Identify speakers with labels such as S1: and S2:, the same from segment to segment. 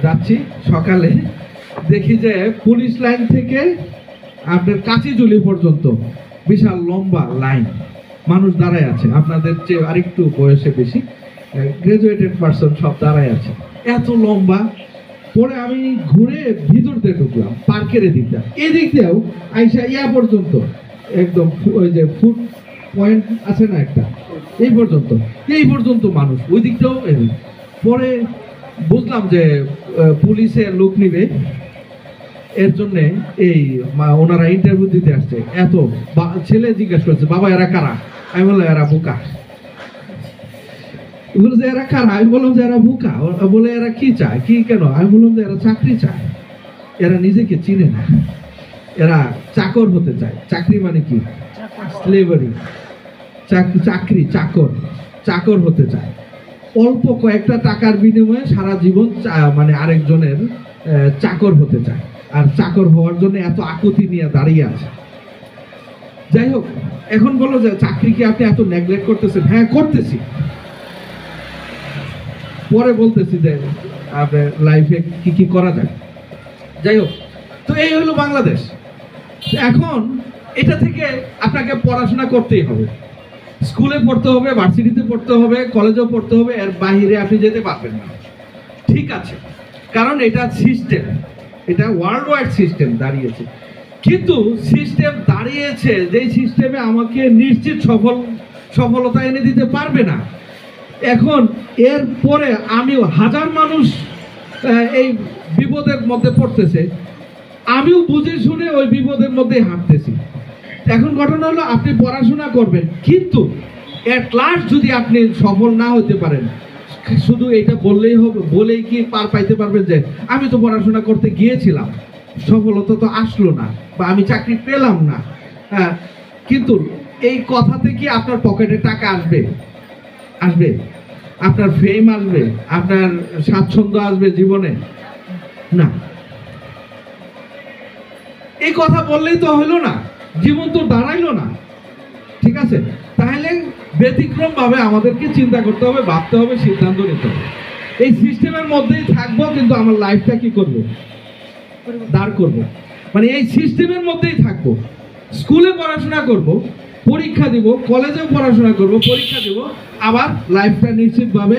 S1: যাচ্ছি সকালে, দেখি যে পুলিশ লাইন থেকে আপনার কাঁচিজুলি পর্যন্ত বিশাল লম্বা লাইন, মানুষ দাঁড়ায় আছে, আপনাদের চেয়ে আরেকটু বয়সে বেশি, গ্রাজুয়েটেড পার্সন সব দাঁড়ায় আছে, এত লম্বা। পরে আমি ঘুরে ভিতর দিয়ে ঢুকলাম পার্কের দিকটা, এদিক দিয়েও আইসা ইয়া পর্যন্ত একদম ওই যে ফুড পয়েন্ট আছে না একটা, এই পর্যন্ত মানুষ, ওই দিকটাও। পরে বুঝলাম যে পুলিশের লোক নিবে, এর জন্য এই ওনারা ইন্টারভিউ দিতে আসছে। এত ছেলে জিজ্ঞাসা করছে, বাবা এরা কারা? আমি বললাম এরা বোকা। বলছে এরা কারা? আমি বললাম যে এরা বোকা। বলে এরা কি চায়, কি কেন? আমি বললাম যে এরা চাকরি চায়, এরা নিজেকে চিনে না, এরা চাকর হতে চায়। চাকরি মানে কি? স্লেভারি। চাকরি, চাকর হতে চায়। অল্প কয়েকটা টাকার বিনিময়ে সারা জীবন মানে আরেকজনের চাকর হতে চায়, আর চাকর হওয়ার জন্য এত আকুতি নিয়ে দাঁড়িয়ে আছে। যাই হোক, এখন বলো যে চাকরি কি আপনি এত নেগলেক্ট করতেছেন? হ্যাঁ করতেছি, পরে বলতেছি যে আপনার লাইফে কি কি করা যায়। যাই হোক, তো এই হলো বাংলাদেশ। এখন এটা থেকে আপনাকে পড়াশোনা করতেই হবে, স্কুলে পড়তে হবে, ভার্সিটিতে পড়তে হবে, কলেজেও পড়তে হবে, এর বাইরে আপনি যেতে পারবেন না। ঠিক আছে, কারণ এটা সিস্টেম, এটা ওয়ার্ল্ড ওয়াইড সিস্টেম দাঁড়িয়েছে। কিন্তু সিস্টেম দাঁড়িয়েছে যেই সিস্টেমে আমাকে নিশ্চিত সফলতা এনে দিতে পারবে না। এখন এর পরে আমিও, হাজার মানুষ এই বিপদের মধ্যে পড়তেছে, আমিও বুঝে শুনে ওই বিপদের মধ্যে হাঁটতেছি। এখন ঘটনা হলো, আপনি পড়াশোনা করবেন, কিন্তু এট লাস্ট যদি আপনি সফল না হতে পারেন, শুধু এটা বললেই হবে, বলেই কি পার পাইতে পারবেন যে আমি তো পড়াশোনা করতে গিয়েছিলাম, সফলতা তো আসলো না, বা আমি চাকরি পেলাম না? হ্যাঁ, কিন্তু এই কথাতে কি আপনার পকেটে টাকা আসবে? আপনার ফেম আসবে? আপনার স্বাচ্ছন্দ্য আসবে জীবনে? না। এই কথা বললেই তো হলো না, জীবন তো দাঁড়াইলো না। ঠিক আছে, তাহলে ব্যতিক্রম ভাবে আমাদেরকে চিন্তা করতে হবে, ভাবতে হবে, সিদ্ধান্ত নিতে হবে। এই সিস্টেমের মধ্যেই থাকবো, কিন্তু আমার লাইফটা কি করব? দাঁড় করব। মানে এই সিস্টেমের মধ্যেই থাকবো, স্কুলে পড়াশোনা করব, পরীক্ষা দিব, কলেজেও পড়াশোনা করব, পরীক্ষা দিব, আবার লাইফটা নিশ্চিতভাবে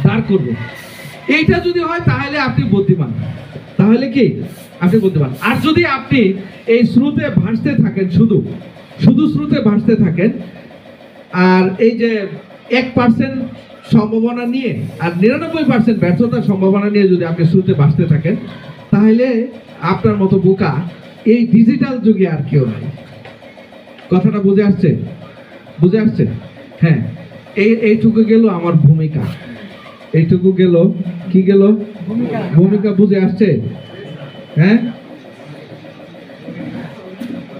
S1: দাঁড় করব। এইটা যদি হয় তাহলে আপনি বুদ্ধিমান। তাহলে কি আপনি বুদ্ধিমান? আর যদি আপনি এই স্রোতে ভাসতে থাকেন, শুধু স্রোতে ভাসতে থাকেন, আর এই যে 1% সম্ভাবনা নিয়ে আর 99% ব্যর্থতার সম্ভাবনা নিয়ে যদি আপনি স্রোতে ভাসতে থাকেন, তাহলে আপনার মতো বোকা এই ডিজিটাল যুগে আর কেউ নাই। কথাটা বুঝে আসছে? হ্যাঁ, এইটুকু গেল আমার ভূমিকা, এইটুকু গেল, কি গেল? ভূমিকা। বুঝে আসছে? হ্যাঁ,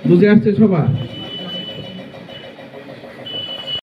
S1: বুঝে আসছে সবার?